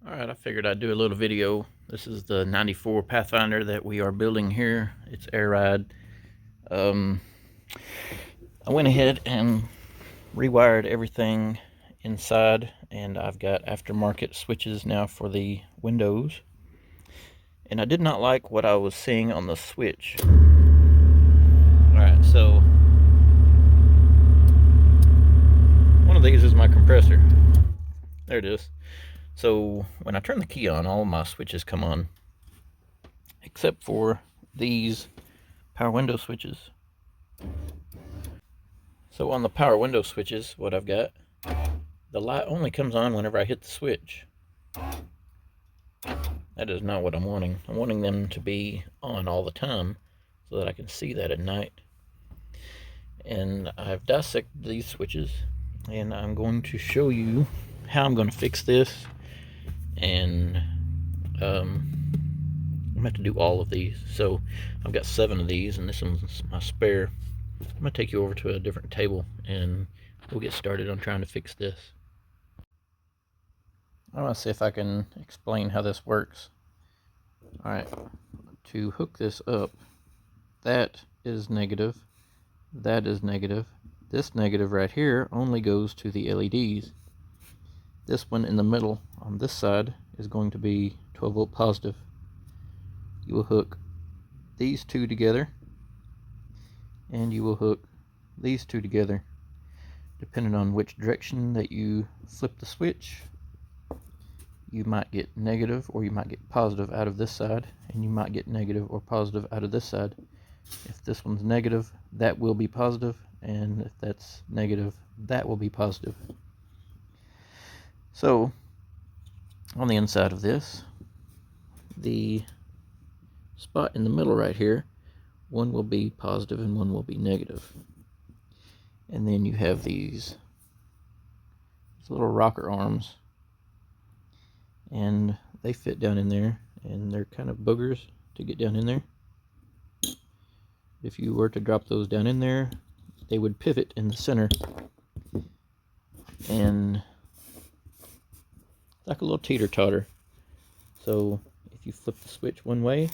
Alright, I figured I'd do a little video. This is the 94 Pathfinder that we are building here. It's air ride. I went ahead and rewired everything inside, and I've got aftermarket switches now for the windows. And I did not like what I was seeing on the switch. Alright, so one of these is my compressor. There it is. So when I turn the key on, all my switches come on, except for these power window switches. So on the power window switches, what I've got, the light only comes on whenever I hit the switch. That is not what I'm wanting. I'm wanting them to be on all the time so that I can see that at night. And I've dissected these switches, and I'm going to show you how I'm going to fix this. And I'm going to have to do all of these. So I've got 7 of these, and this one's my spare. I'm going to take you over to a different table, and we'll get started on trying to fix this. I want to see if I can explain how this works. Alright, to hook this up, that is negative, that is negative. This negative right here only goes to the LEDs. This one in the middle on this side is going to be 12 volt positive. You will hook these two together, and you will hook these two together. Depending on which direction that you flip the switch, you might get negative or you might get positive out of this side, and you might get negative or positive out of this side. If this one's negative, that will be positive, and if that's negative, that will be positive. So on the inside of this, the spot in the middle right here, one will be positive and one will be negative. And then you have these little rocker arms, and they fit down in there, and they're kind of boogers to get down in there. If you were to drop those down in there, they would pivot in the center, and like a little teeter-totter. So if you flip the switch one way,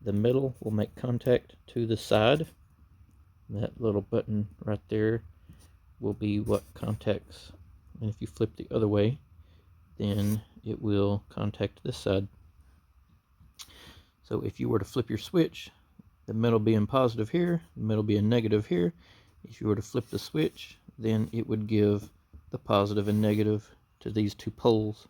the middle will make contact to the side. That little button right there will be what contacts. And if you flip the other way, then it will contact this side. So if you were to flip your switch, the middle being positive here, the middle being negative here, if you were to flip the switch, then it would give the positive and negative to these two poles.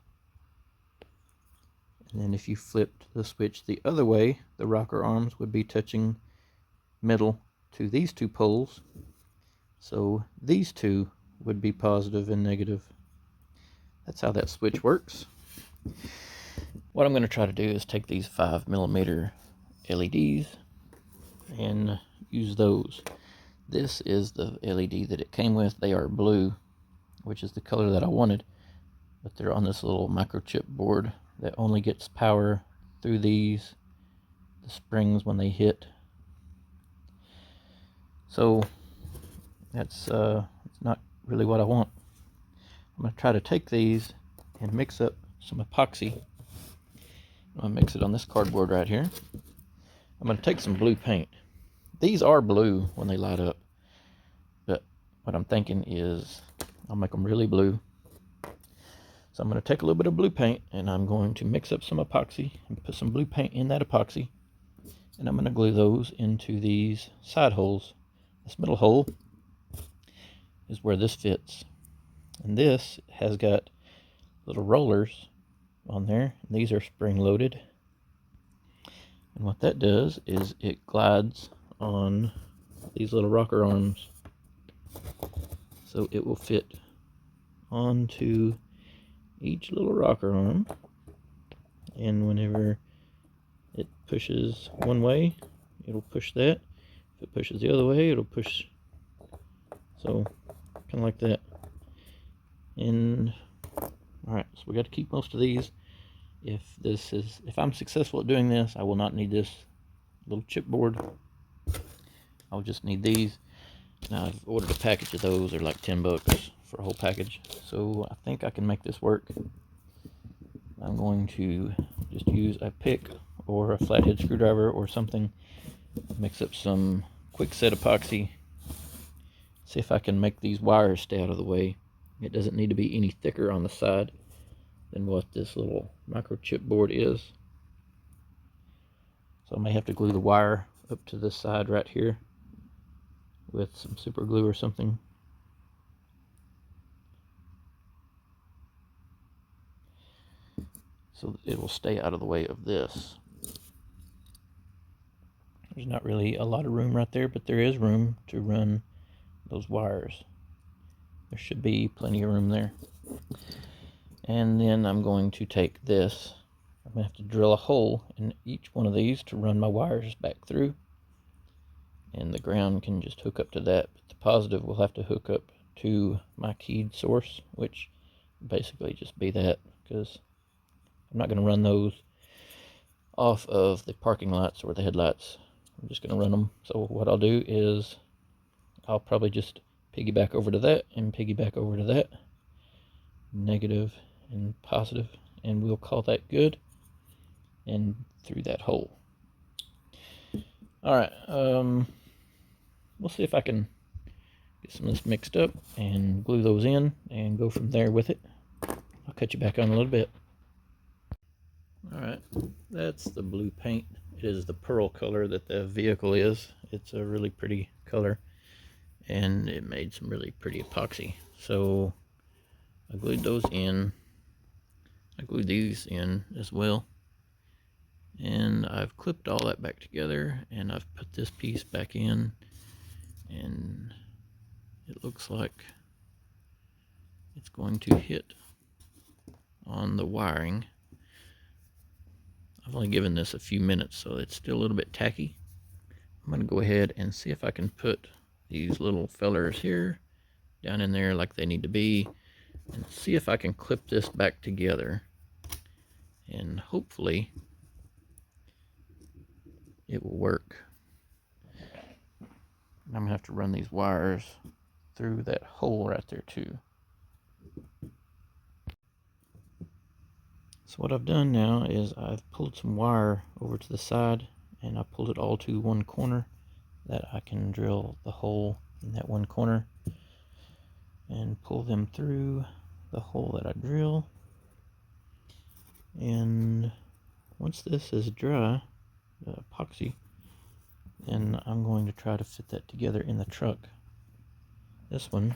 And then if you flipped the switch the other way, the rocker arms would be touching middle to these two poles. So these two would be positive and negative. That's how that switch works. What I'm going to try to do is take these 5mm LEDs and use those. This is the LED that it came with. They are blue, which is the color that I wanted, but they're on this little microchip board that only gets power through the springs when they hit. So that's it's not really what I want. I'm going to try to take these and mix up some epoxy. I'm going to mix it on this cardboard right here. I'm going to take some blue paint. These are blue when they light up, but what I'm thinking is I'll make them really blue. So I'm going to take a little bit of blue paint, and I'm going to mix up some epoxy and put some blue paint in that epoxy, and I'm going to glue those into these side holes. This middle hole is where this fits, and this has got little rollers on there. These are spring loaded, and what that does is it glides on these little rocker arms, so it will fit onto each little rocker arm, and whenever it pushes one way, it'll push that. If it pushes the other way, it'll push, so kind of like that. And alright, so we got to keep most of these. If I'm successful at doing this, I will not need this little chipboard. I'll just need these. Now I've ordered a package of those. They're like $10 for a whole package, so I think I can make this work. I'm I'm going to just use a pick or a flathead screwdriver or something, mix up some quick set epoxy, see if I can make these wires stay out of the way. It doesn't need to be any thicker on the side than what this little microchip board is. So I may have to glue the wire up to this side right here with some super glue or something. So that it will stay out of the way of this. There's not really a lot of room right there, but there is room to run those wires. There should be plenty of room there. And then I'm going to take this. I'm going to have to drill a hole in each one of these to run my wires back through. And the ground can just hook up to that. But the positive will have to hook up to my keyed source, which basically just be that, because I'm not going to run those off of the parking lights or the headlights. I'm just going to run them. So what I'll do is I'll probably just piggyback over to that and piggyback over to that. Negative and positive, and we'll call that good. And through that hole. Alright, we'll see if I can get some of this mixed up and glue those in and go from there with it. I'll cut you back on in a little bit. Alright, that's the blue paint. It is the pearl color that the vehicle is. It's a really pretty color, and it made some really pretty epoxy. So I glued those in. I glued these in as well. And I've clipped all that back together, and I've put this piece back in, and it looks like it's going to hit on the wiring. I've only given this a few minutes, so it's still a little bit tacky. I'm going to go ahead and see if I can put these little fellers here down in there like they need to be, and see if I can clip this back together, and hopefully it will work. I'm going to have to run these wires through that hole right there too. So what I've done now is I've pulled some wire over to the side, and I pulled it all to one corner that I can drill the hole in that one corner and pull them through the hole that I drill. And once this is dry, the epoxy, then I'm going to try to fit that together in the truck. This one,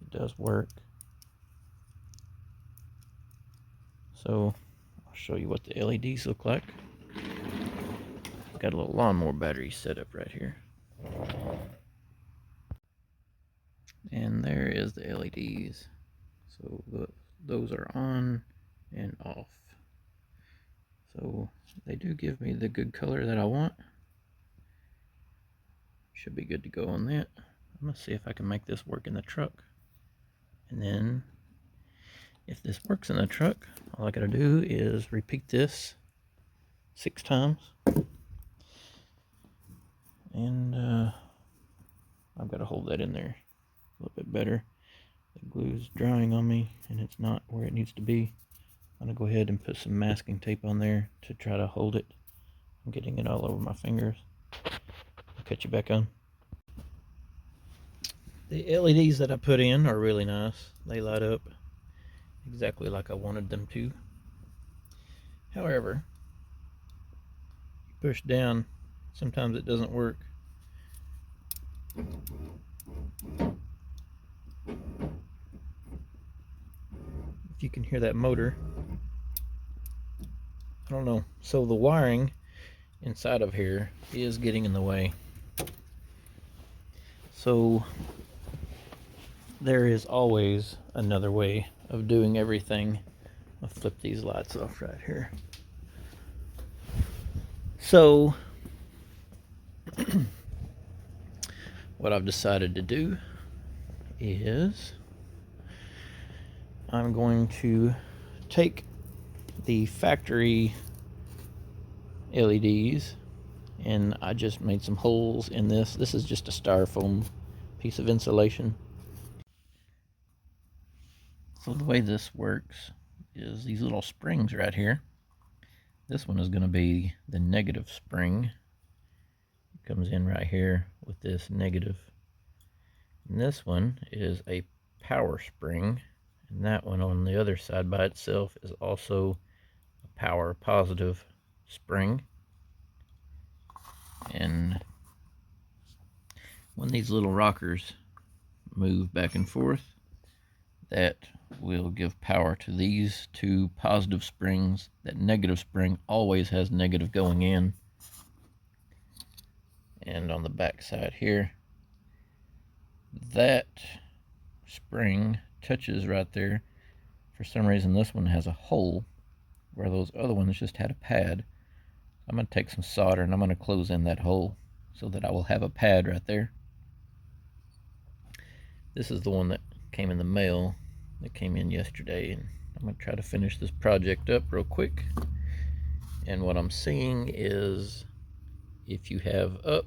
it does work. So I'll show you what the LEDs look like. Got a little lawnmower battery set up right here. And there is the LEDs. So those are on and off. So they do give me the good color that I want. Should be good to go on that. I'm going to see if I can make this work in the truck. And then if this works in the truck, all I got to do is repeat this 6 times. And I've got to hold that in there a little bit better. The glue's drying on me and it's not where it needs to be. I'm going to go ahead and put some masking tape on there to try to hold it. I'm getting it all over my fingers. I'll catch you back on. The LEDs that I put in are really nice. They light up exactly like I wanted them to. However, you push down, sometimes it doesn't work. If you can hear that motor, I don't know. So the wiring inside of here is getting in the way. So there is always another way of doing everything. I'll flip these lights off right here. So what I've decided to do is I'm going to take the factory LEDs, and I just made some holes in this. This is just a styrofoam piece of insulation. So the way this works is these little springs right here. This one is going to be the negative spring. It comes in right here with this negative. And this one is a power spring. And that one on the other side by itself is also a power positive spring. And when these little rockers move back and forth, that will give power to these two positive springs. That negative spring always has negative going in. And on the back side here, that spring touches right there. For some reason this one has a hole where those other ones just had a pad. I'm going to take some solder and I'm going to close in that hole so that I will have a pad right there. This is the one that came in the mail, that came in yesterday, and I'm going to try to finish this project up real quick. And what I'm seeing is if you have up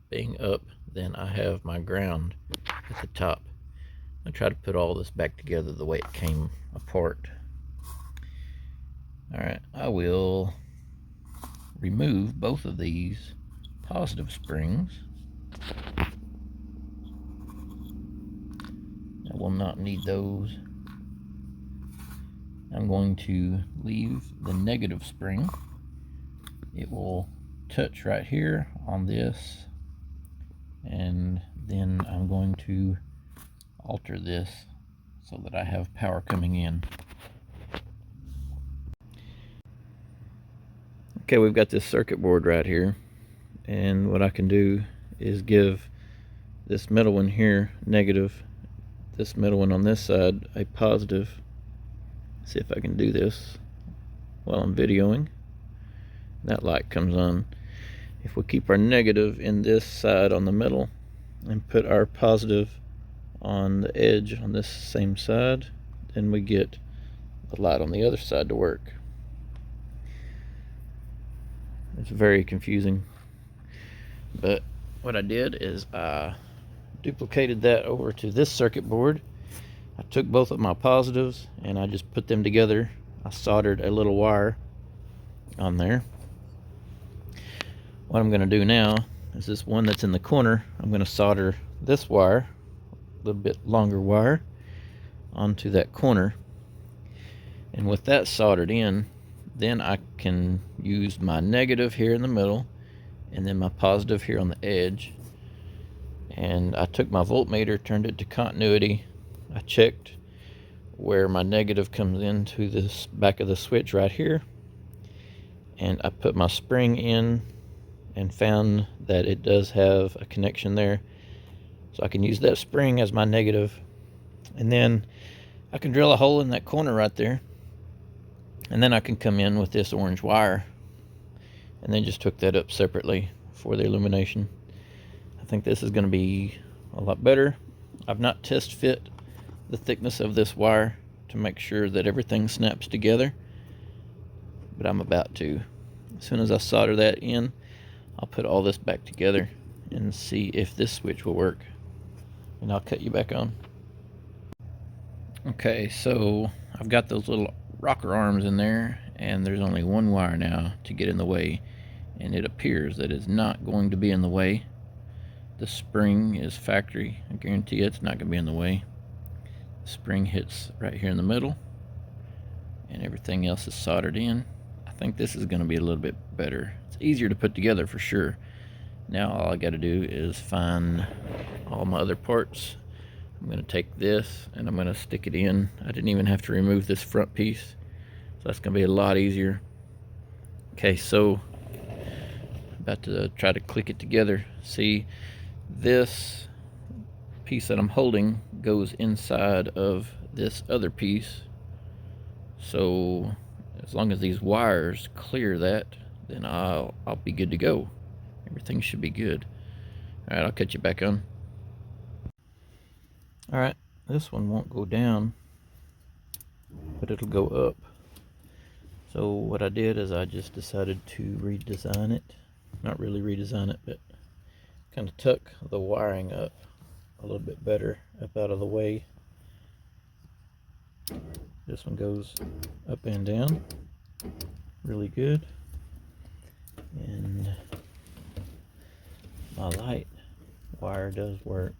being up, then I have my ground at the top. I'm going to try to put all this back together the way it came apart. Alright, I will remove both of these positive springs. I will not need those. I'm going to leave the negative spring. It will touch right here on this, and then I'm going to alter this so that I have power coming in. Okay, we've got this circuit board right here, and what I can do is give this middle one here negative, this middle one on this side a positive. See if I can do this while I'm videoing. That light comes on. If we keep our negative in this side on the middle and put our positive on the edge on this same side, then we get the light on the other side to work. It's very confusing, but what I did is I duplicated that over to this circuit board. I took both of my positives and I just put them together. I soldered a little wire on there. What I'm going to do now is this one that's in the corner, I'm going to solder this wire, a little bit longer wire, onto that corner. And with that soldered in, then I can use my negative here in the middle and then my positive here on the edge. And I took my voltmeter, turned it to continuity. I checked where my negative comes into this back of the switch right here, and I put my spring in and found that it does have a connection there, so I can use that spring as my negative. And then I can drill a hole in that corner right there, and then I can come in with this orange wire and then just hook that up separately for the illumination. I think this is going to be a lot better. I've not test fit the thickness of this wire to make sure that everything snaps together, but I'm about to. As soon as I solder that in, I'll put all this back together and see if this switch will work, and I'll cut you back on. Okay, so I've got those little rocker arms in there, and there's only one wire now to get in the way, and it appears that it's not going to be in the way. The spring is factory. I guarantee you it's not going to be in the way. The spring hits right here in the middle, and everything else is soldered in. I think this is going to be a little bit better. It's easier to put together for sure. Now all I got to do is find all my other parts. I'm going to take this and I'm going to stick it in. I didn't even have to remove this front piece, so that's going to be a lot easier. Okay, so I'm about to try to click it together. See, this piece that I'm holding goes inside of this other piece, so as long as these wires clear that, then I'll be good to go. Everything should be good. Alright, I'll cut you back on. Alright, this one won't go down, but it'll go up. So what I did is I just decided to redesign it. Not really redesign it, but kind of tuck the wiring up a little bit better, up out of the way. This one goes up and down really good. And my light wire does work.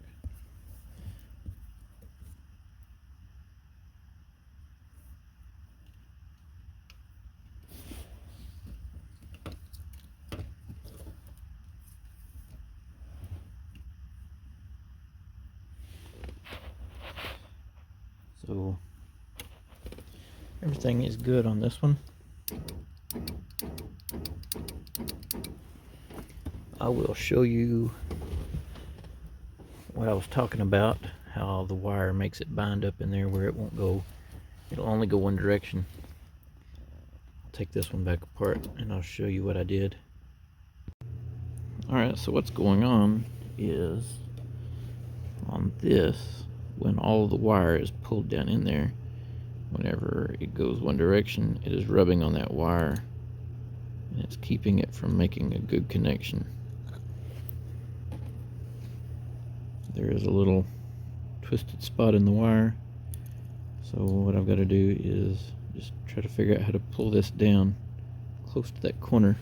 So everything is good on this one. I will show you what I was talking about, how the wire makes it bind up in there where it won't go, it'll only go one direction. I'll take this one back apart and I'll show you what I did. Alright, so what's going on is on this, when all of the wire is pulled down in there, whenever it goes one direction, it is rubbing on that wire and it's keeping it from making a good connection. There is a little twisted spot in the wire, so what I've got to do is just try to figure out how to pull this down close to that corner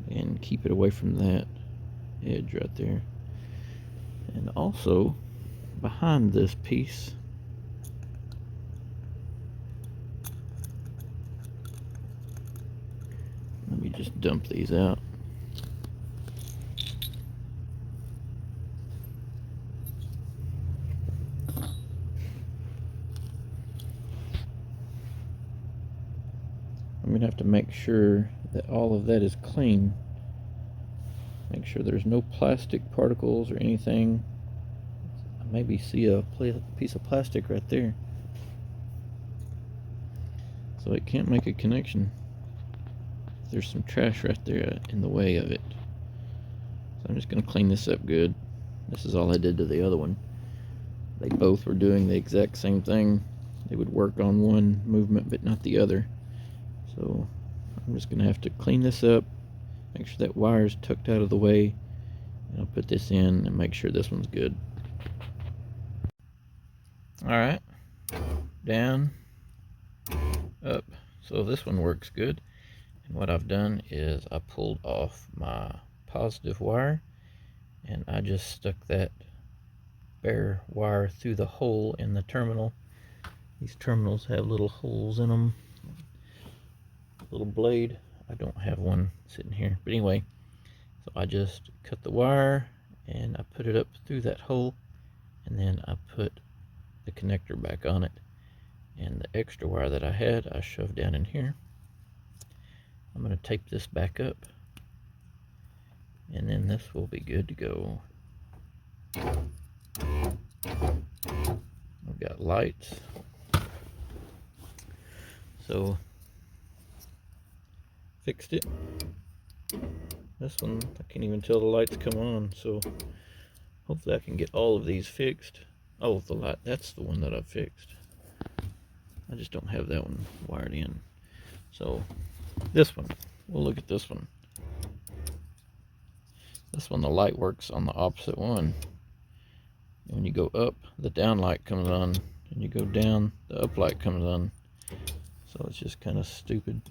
and keep it away from that edge right there. And also behind this piece, let me just dump these out. I'm going to have to make sure that all of that is clean. Make sure there's no plastic particles or anything. I maybe see a piece of plastic right there. So it can't make a connection. There's some trash right there in the way of it. So I'm just going to clean this up good. This is all I did to the other one. They both were doing the exact same thing. They would work on one movement but not the other. So I'm just going to have to clean this up, make sure that wire is tucked out of the way, and I'll put this in and make sure this one's good. Alright, down, up. So this one works good. And what I've done is I pulled off my positive wire and I just stuck that bare wire through the hole in the terminal. These terminals have little holes in them. Little blade. I don't have one sitting here, but anyway, so I just cut the wire and I put it up through that hole, and then I put the connector back on it, and the extra wire that I had I shoved down in here. I'm going to tape this back up and then this will be good to go. I've got lights, so fixed it. This one, I can't even tell the lights come on, so hopefully I can get all of these fixed. Oh, the light, that's the one that I've fixed. I just don't have that one wired in. So this one, we'll look at this one. This one, the light works on the opposite one. When you go up, the down light comes on, and you go down, the up light comes on. So it's just kind of stupid.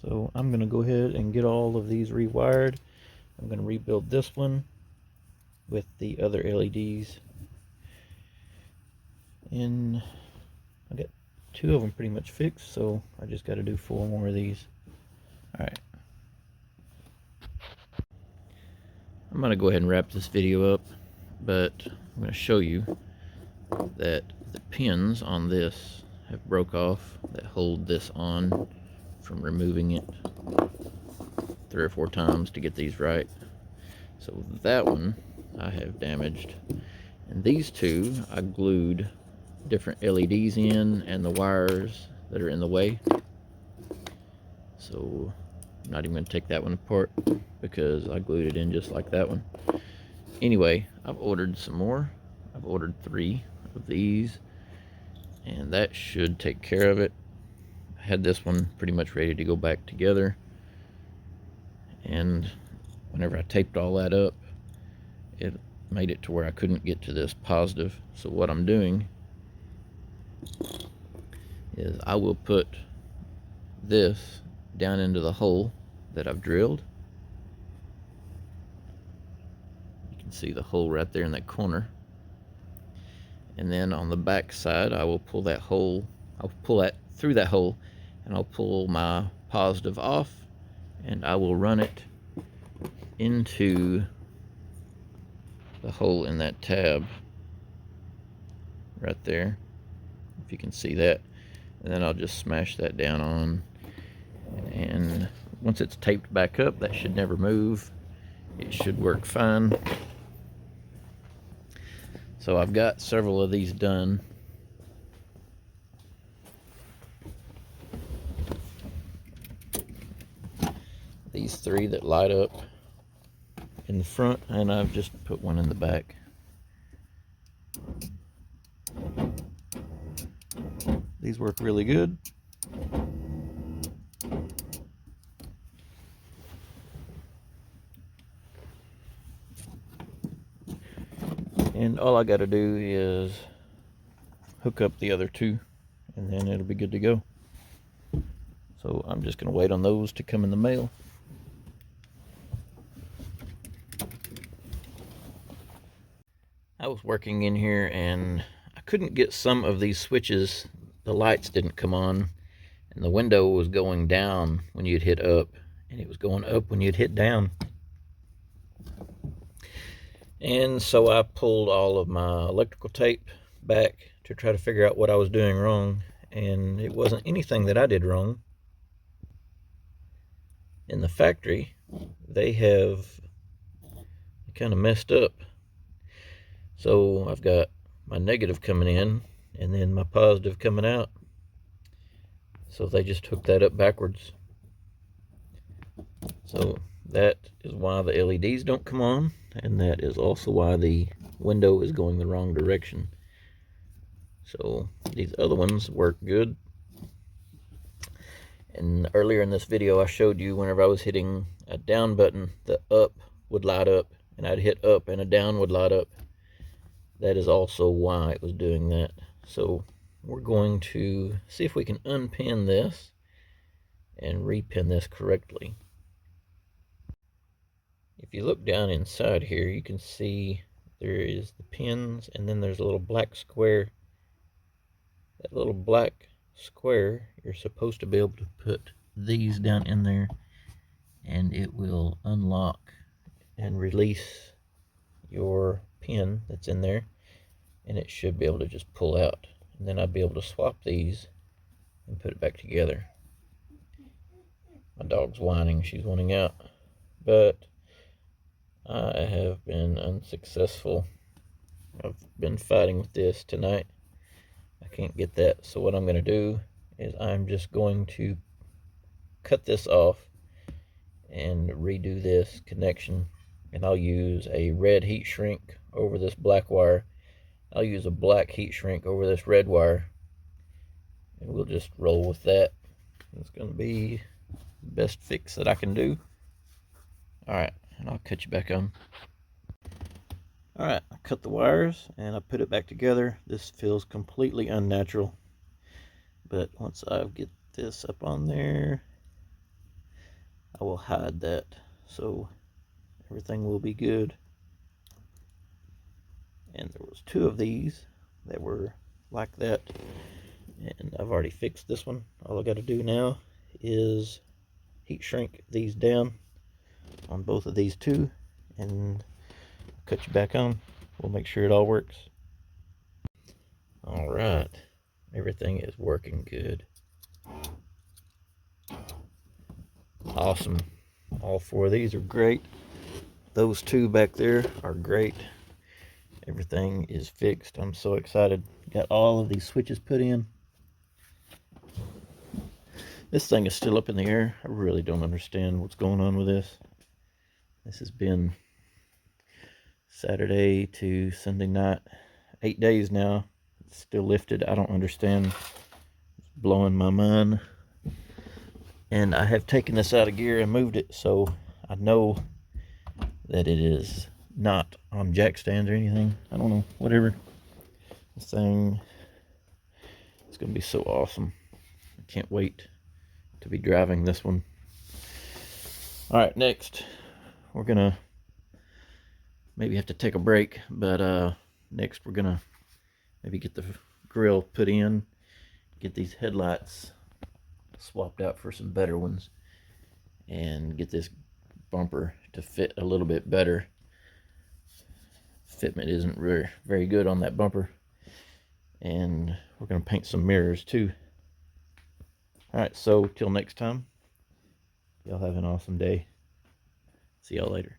So I'm going to go ahead and get all of these rewired. I'm going to rebuild this one with the other LEDs. And I got 2 of them pretty much fixed, so I just got to do 4 more of these. Alright. I'm going to go ahead and wrap this video up, but I'm going to show you that the pins on this have broke off that hold this on from removing it 3 or 4 times to get these right. So that one I have damaged, and these 2 I glued different LEDs in and the wires that are in the way. So I'm not even going to take that one apart because I glued it in just like that one. Anyway, I've ordered some more. I've ordered 3 of these, and that should take care of it. I had this one pretty much ready to go back together, and whenever I taped all that up, it made it to where I couldn't get to this positive. So what I'm doing is I will put this down into the hole that I've drilled. You can see the hole right there in that corner. And then on the back side, I will pull that hole, I'll pull that through that hole, and I'll pull my positive off, and I will run it into the hole in that tab right there, if you can see that. And then I'll just smash that down on, and once it's taped back up, that should never move. It should work fine. So I've got several of these done. These 3 that light up in the front, and I've just put one in the back. These work really good. And all I got to do is hook up the other 2, and then it'll be good to go. So I'm just going to wait on those to come in the mail. I was working in here and I couldn't get some of these switches. The lights didn't come on, and the window was going down when you'd hit up, and it was going up when you'd hit down. And so I pulled all of my electrical tape back to try to figure out what I was doing wrong, and it wasn't anything that I did wrong. In the factory, they have kind of messed up. So I've got my negative coming in and then my positive coming out. So they just hooked that up backwards. So that is why the LEDs don't come on, and that is also why the window is going the wrong direction. So these other ones work good. And earlier in this video, I showed you whenever I was hitting a down button, the up would light up, and I'd hit up and a down would light up. That is also why it was doing that. So we're going to see if we can unpin this and repin this correctly. If you look down inside here, you can see there is the pins, and then there's a little black square. That little black square, you're supposed to be able to put these down in there, and it will unlock and release your pin that's in there, and it should be able to just pull out. And then I'd be able to swap these and put it back together. My dog's whining, she's wanting out, but I have been unsuccessful. I've been fighting with this tonight. I can't get that. So what I'm going to do is I'm just going to cut this off and redo this connection. And I'll use a red heat shrink over this black wire. I'll use a black heat shrink over this red wire. And we'll just roll with that. It's going to be the best fix that I can do. Alright, and I'll cut you back on. Alright, I cut the wires and I put it back together. This feels completely unnatural, but once I get this up on there, I will hide that so everything will be good. And there was 2 of these that were like that, and I've already fixed this one. All I got to do now is heat shrink these down on both of these 2 and cut you back on. We'll make sure it all works. All right, everything is working good. Awesome. All 4 of these are great. Those 2 back there are great. Everything is fixed. I'm so excited. Got all of these switches put in. This thing is still up in the air. I really don't understand what's going on with this. This has been Saturday to Sunday night, 8 days now. It's still lifted. I don't understand. It's blowing my mind. And I have taken this out of gear and moved it, so I know that it is not on jack stands or anything. I don't know, whatever. This thing is going to be so awesome. can't wait to be driving this one. All right, next we're gonna maybe have to take a break, but next we're gonna maybe get the grill put in, get these headlights swapped out for some better ones, and get this bumper to fit a little bit better. Fitment isn't very good on that bumper. And we're going to paint some mirrors too. All right, so till next time, y'all have an awesome day. See y'all later.